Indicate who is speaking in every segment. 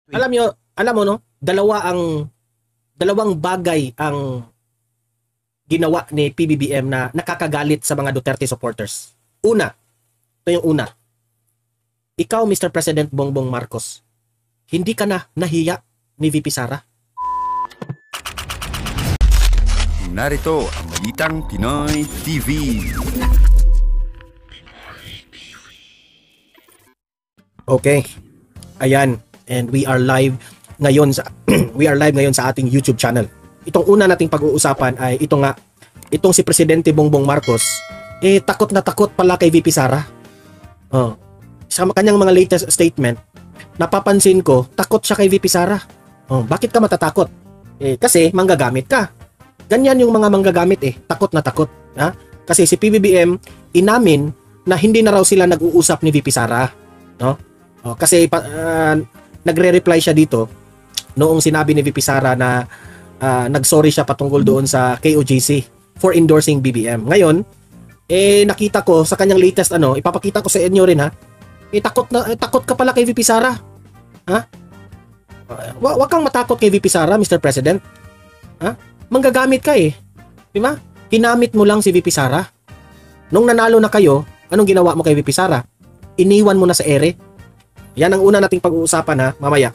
Speaker 1: Alam mo no, dalawang bagay ang ginawa ni PBBM na nakakagalit sa mga Duterte supporters. Una, ito yung una. Ikaw, Mr. President Bongbong Marcos, hindi ka na nahiya ni VP Sara?
Speaker 2: Narito ang Balitang Pinoy TV.
Speaker 1: Okay. Ayan, and we are live ngayon sa ating YouTube channel. Itong una nating pag-uusapan ay itong si Presidente Bongbong Marcos, takot na takot pala kay VP Sara. Sa kanyang mga latest statement, napapansin ko, takot siya kay VP Sara. Bakit ka matatakot? Kasi manggagamit ka. Ganyan yung mga manggagamit takot na takot. Kasi si PBBM inamin na hindi na raw sila nag-uusap ni VP Sara. No? Kasi nagre-reply siya dito noong sinabi ni VP Sara na nagsorry siya patungkol doon sa KOJC for endorsing BBM. Ngayon, nakita ko sa kanyang latest ipapakita ko sa inyo rin takot ka pala kay VP Sara. Wag kang matakot kay VP Sara, Mr. President. Manggagamit ka di ba? Ginamit mo lang si VP Sara. Nung nanalo na kayo, anong ginawa mo kay VP Sara? Iniwan mo na sa ere. Yan ang una nating pag-uusapan mamaya.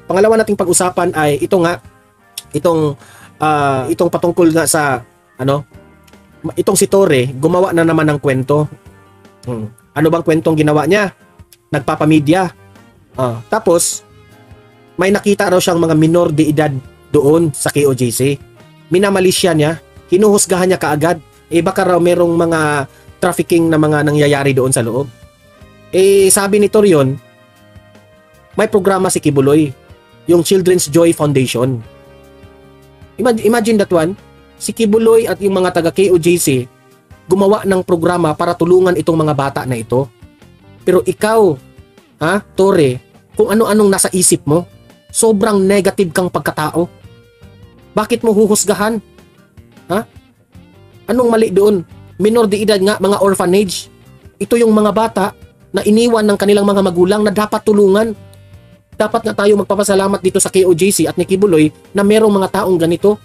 Speaker 1: Pangalawa nating pag-usapan ay itong patungkol nga sa itong si Torre gumawa na naman ng kwento. Ano bang kwentong ginawa niya? Nagpapamedya. Tapos may nakita raw siyang mga minor de edad doon sa KOJC. Minamalisya niya, hinuhusgahan niya kaagad. Baka raw merong mga trafficking na mga nangyayari doon sa loob. Sabi ni Torion, may programa si Kibuloy, yung Children's Joy Foundation. Imagine that one. Si Kibuloy at yung mga taga KOJC gumawa ng programa para tulungan itong mga bata na ito. Pero ikaw, Torre, kung ano-anong nasa isip mo, sobrang negative kang pagkatao. Bakit mo huhusgahan? Anong mali doon? Minor de edad nga, mga orphanage. Ito yung mga bata na iniwan ng kanilang mga magulang na dapat tulungan. Dapat nga tayo magpapasalamat dito sa KOJC at ni Kibuloy na merong mga taong ganito.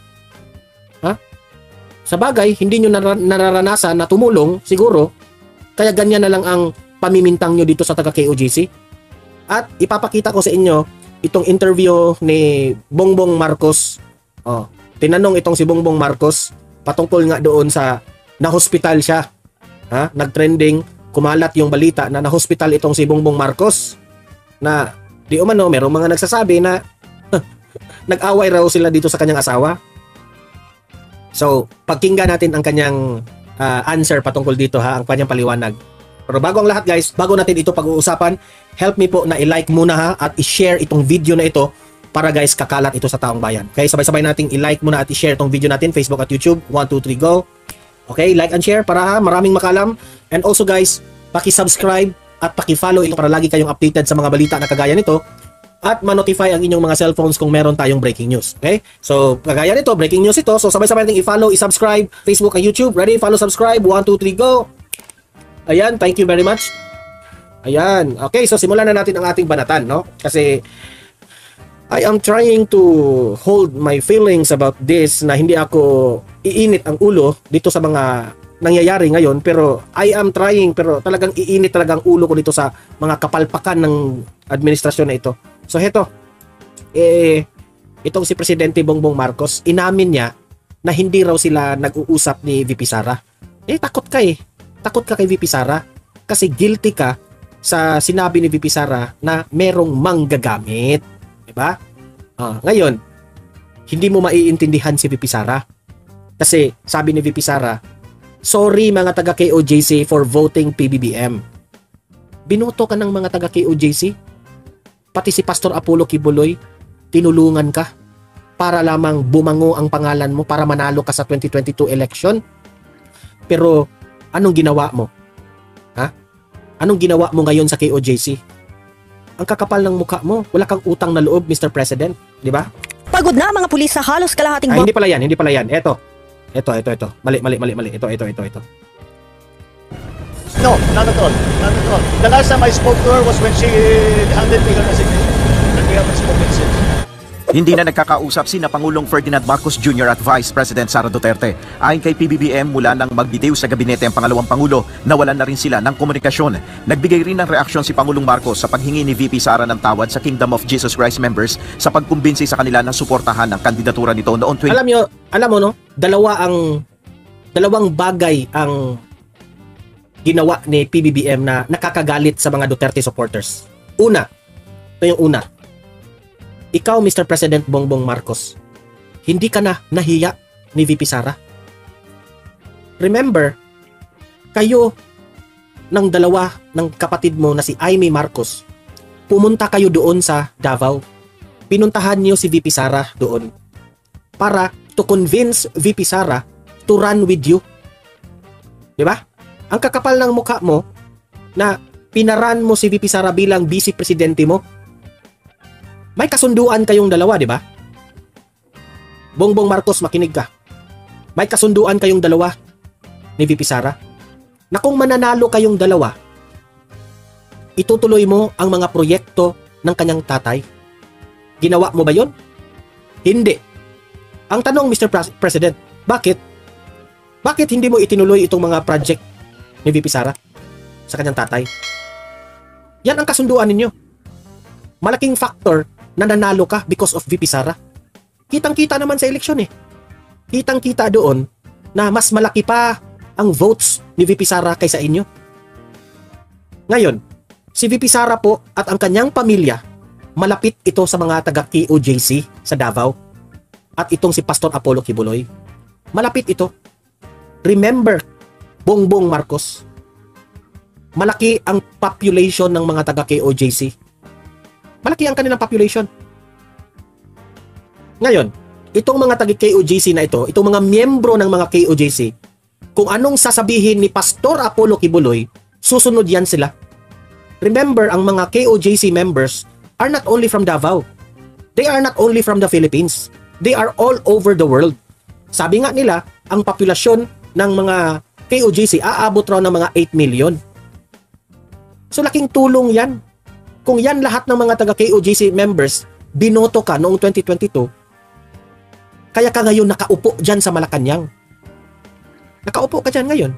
Speaker 1: Sa bagay, hindi nyo nararanasan na tumulong, siguro, kaya ganyan na lang ang pamimintang nyo dito sa taga KOJC. At ipapakita ko sa inyo itong interview ni Bongbong Marcos. Tinanong itong si Bongbong Marcos patungkol nga doon sa na-hospital siya. Nag-trending, kumalat yung balita na na-hospital itong si Bongbong Marcos. Na di umano, merong mga nagsasabi na nag-away raw sila dito sa kanyang asawa. So, pagkinggan natin ang kanyang answer patungkol dito ang kanyang paliwanag. Pero bago ang lahat guys, bago natin ito pag-uusapan, help me po na i-like muna at i-share itong video na ito para guys kakalat ito sa taong bayan. Okay, sabay-sabay nating i-like muna at i-share itong video natin, Facebook at YouTube. 1, 2, 3, go! Okay, like and share para maraming makalam. And also guys, paki-subscribe at paki-follow ito para lagi kayong updated sa mga balita na kagaya nito. At ma-notify ang inyong mga cellphones kung meron tayong breaking news. Okay? So, kagaya nito, breaking news ito. So, sabay-sabay natin i-follow, i-subscribe, Facebook at YouTube. Ready? Follow, subscribe. 1, 2, 3, go! Ayan, thank you very much. Ayan. Okay, so simulan na natin ang ating banatan, no? Kasi I am trying to hold my feelings about this na hindi ako iinit ang ulo dito sa mga nangyayari ngayon, pero I am trying, pero talagang iinit talaga ang ulo ko dito sa mga kapalpakan ng administrasyon na ito. So heto, itong si Presidente Bongbong Marcos, inamin niya na hindi raw sila nag-uusap ni VP Sara. Takot ka Takot ka kay VP Sara kasi guilty ka sa sinabi ni VP Sara na merong manggagamit. Diba? Ngayon, hindi mo maiintindihan si VP Sara. Kasi sabi ni VP Sara, sorry mga taga KOJC for voting PBBM. Binoto ka ng mga taga KOJC? Pati si Pastor Apollo Kibuloy, tinulungan ka para lamang bumango ang pangalan mo para manalo ka sa 2022 election. Pero anong ginawa mo? Anong ginawa mo ngayon sa KOJC? Ang kakapal ng mukha mo. Wala kang utang na loob, Mr. President. Di ba?
Speaker 3: Pagod na mga pulis sa halos kalahating
Speaker 1: hindi pala yan. Ito. Mali. Ito.
Speaker 4: No, not at all. The last time I spoke to her was when she handed me her resignation. And we haven't spoken since. Hindi na nagkakausap sina Pangulong Ferdinand Marcos Jr. at Vice President Sara Duterte. Ayon kay PBBM, mula nang magbitiw sa gabinete ang pangalawang Pangulo, nawalan na rin sila ng komunikasyon. Nagbigay rin ng reaksyon si Pangulong Marcos sa paghingi ni VP Sara ng tawad sa Kingdom of Jesus Christ members sa pagkumbinsi sa kanila na suportahan ang kandidatura nito noong 20...
Speaker 1: Alam mo no, dalawang bagay ang ginawa ni PBBM na nakakagalit sa mga Duterte supporters. Una, ito yung una. Ikaw, Mr. President Bongbong Marcos, hindi ka na nahiya ni VP Sara. Remember, kayo ng dalawa ng kapatid mo na si Aimee Marcos, pumunta kayo doon sa Davao. Pinuntahan niyo si VP Sara doon para to convince VP Sara to run with you. Di ba? Ang kakapal ng mukha mo na pinaran mo si VP Sara bilang vice presidente mo. May kasunduan kayong dalawa, di ba? Bongbong Marcos, makinig ka. May kasunduan kayong dalawa ni VP Sara na kung mananalo kayong dalawa, itutuloy mo ang mga proyekto ng kanyang tatay. Ginawa mo ba yun? Hindi. Ang tanong, Mr. President, bakit? Bakit hindi mo itinuloy itong mga project ni VP Sara sa kanyang tatay? Yan ang kasunduan ninyo. Malaking factor na nanalo ka because of VP Sara. Kitang-kita naman sa eleksyon eh. Kitang-kita doon na mas malaki pa ang votes ni VP Sara kaysa inyo. Ngayon, si VP Sara po at ang kanyang pamilya, malapit ito sa mga taga-KOJC sa Davao. At itong si Pastor Apollo Kibuloy, malapit ito. Remember, Bongbong Marcos, malaki ang population ng mga taga-KOJC. Malaki ang kanilang population. Ngayon, itong mga taga-KOJC na ito, itong mga miyembro ng mga KOJC, kung anong sasabihin ni Pastor Apollo Kibuloy, susunod yan sila. Remember, ang mga KOJC members are not only from Davao. They are not only from the Philippines. They are all over the world. Sabi nga nila, ang populasyon ng mga KOJC aabot raw ng mga 8 million. So laking tulong yan. Kung yan lahat ng mga taga-KOJC members, binoto ka noong 2022, kaya ka ngayon nakaupo dyan sa Malacanang. Nakaupo ka dyan ngayon.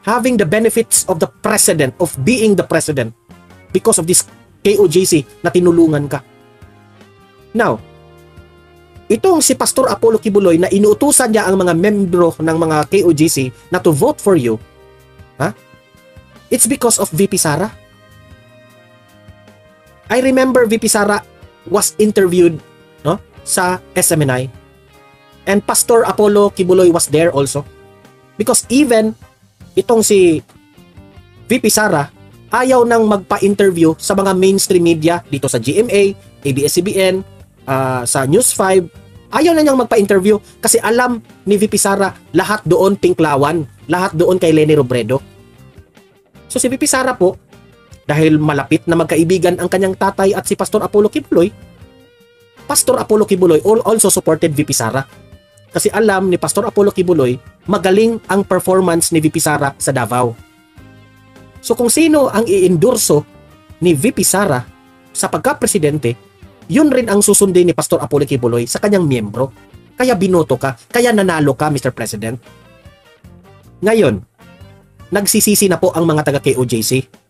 Speaker 1: Having the benefits of the president, of being the president, because of this KOJC na tinulungan ka. Now, itong si Pastor Apollo Kibuloy na inuutusan niya ang mga membro ng mga KOJC na to vote for you, it's because of VP Sara. I remember VP Sara was interviewed sa SMNI, and Pastor Apollo Kibuloy was there also, because even itong si VP Sara ayaw nang magpa-interview sa mga mainstream media dito sa GMA, ABS-CBN, sa News 5. Ayaw na niyang magpa-interview kasi alam ni VP Sara lahat doon tinklawan, lahat doon kay Leni Robredo. So si VP Sara po, dahil malapit na magkaibigan ang kanyang tatay at si Pastor Apollo Kibuloy, Pastor Apollo Kibuloy also supported VP Sara. Kasi alam ni Pastor Apollo Kibuloy, magaling ang performance ni VP Sara sa Davao. So kung sino ang i-endorso ni VP Sara sa pagka-presidente, yun rin ang susundin ni Pastor Apollo Kibuloy sa kanyang miyembro. Kaya binoto ka, kaya nanalo ka, Mr. President. Ngayon, nagsisisi na po ang mga taga-KOJC.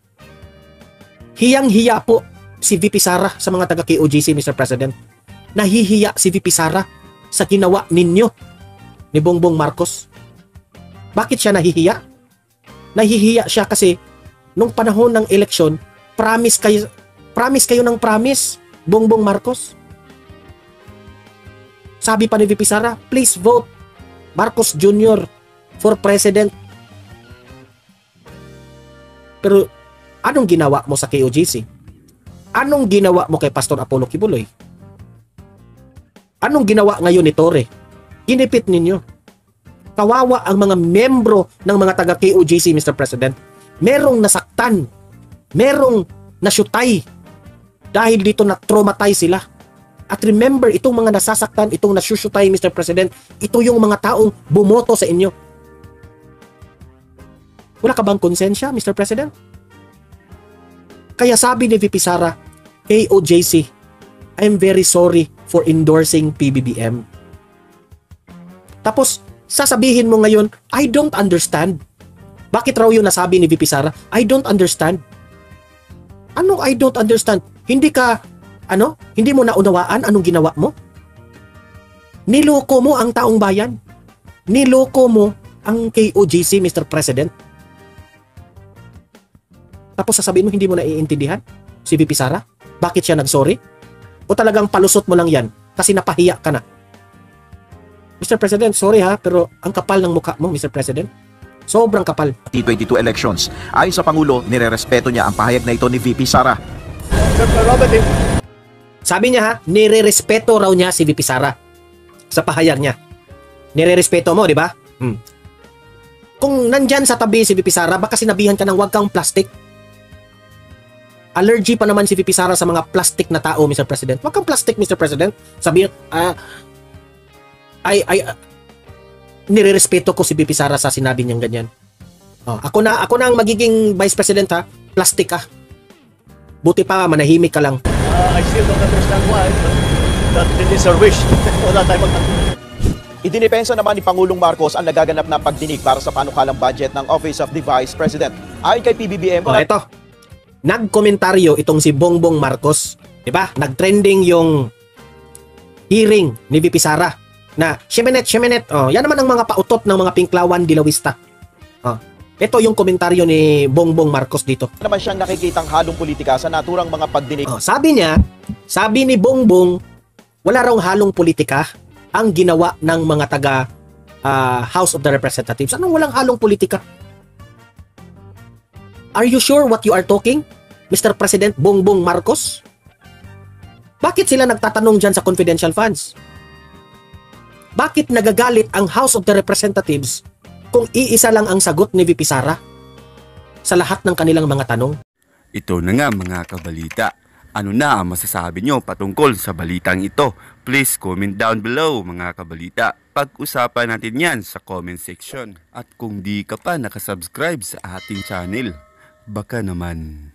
Speaker 1: Hiyang-hiya po si VP Sara sa mga taga-KOJC, Mr. President. Nahihiya si VP Sara sa ginawa ninyo ni Bongbong Marcos. Bakit siya nahihiya? Nahihiya siya kasi nung panahon ng eleksyon, promise kayo ng promise, Bongbong Marcos. Sabi pa ni VP Sara, please vote Marcos Jr. for President. Pero anong ginawa mo sa KOJC? Anong ginawa mo kay Pastor Apollo Kibuloy? Anong ginawa ngayon ni Torre? Ginipit ninyo. Kawawa ang mga membro ng mga taga-KOJC, Mr. President. Merong nasaktan. Merong nasyutay. Dahil dito na-traumatize sila. At remember, itong mga nasasaktan, itong nasyusyutay, Mr. President, ito yung mga taong bumoto sa inyo. Wala ka bang konsensya, Mr. President? Kaya sabi ni VP Sara, KOJC, I'm very sorry for endorsing PBBM. Tapos, sasabihin mo ngayon, I don't understand. Bakit raw yun nasabi ni VP Sara? I don't understand. Anong I don't understand? Hindi mo naunawaan anong ginawa mo? Niloko mo ang taong bayan. Niloko mo ang KOJC, Mr. President. Tapos sasabihin mo hindi mo naiintindihan si VP Sara? Bakit siya nagsorry? O talagang palusot mo lang yan kasi napahiya ka na? Mr. President, sorry ha, pero ang kapal ng mukha mo, Mr. President. Sobrang kapal.
Speaker 4: T22 elections. Ayon sa Pangulo, nirerespeto niya ang pahayag na ito ni VP Sara.
Speaker 1: Sabi niya ha, nire-respeto raw niya si VP Sara sa pahayag niya. Nire-respeto mo, di ba? Kung nandyan sa tabi si VP Sara, baka sinabihan ka ng wag kang plastic. Allergy pa naman si VP Sara sa mga plastic na tao, Mr. President. Wag kang plastic, Mr. President. Sabi, nire-respeto ko si VP Sara sa sinabi niyang ganyan. Ako na ang magiging Vice President ha. Plastic ka. Buti pa manahimik ka lang.
Speaker 5: I still don't understand why, but that is our wish. Wala tayong magtanong.
Speaker 4: Idinipensa naman ni Pangulong Marcos ang nagaganap na pagdinig para sa panukalang budget ng Office of the Vice President. Ayon kay PBBM,
Speaker 1: Ito. Nagkomentaryo itong si Bongbong Marcos. Diba? Nagtrending yung hearing ni VP Sara na Shemenet. Yan naman ang mga pautot ng mga Pinklawan Dilawista. Ito yung komentaryo ni Bongbong Marcos dito.
Speaker 4: naman siyang nakikitang halong politika sa naturang mga pagdinig.
Speaker 1: Sabi ni Bongbong, wala raw halong politika ang ginawa ng mga taga House of the Representatives. Anong walang halong politika? Are you sure what you are talking, Mr. President Bongbong Marcos? Bakit sila nagtatanong dyan sa confidential funds? Bakit nagagalit ang House of the Representatives kung iisa lang ang sagot ni VP Sara sa lahat ng kanilang mga tanong?
Speaker 2: Ito na nga mga kabalita. Ano na ang masasabi nyo patungkol sa balitang ito? Please comment down below mga kabalita. Pag-usapan natin yan sa comment section. At kung di ka pa nakasubscribe sa ating channel, baka naman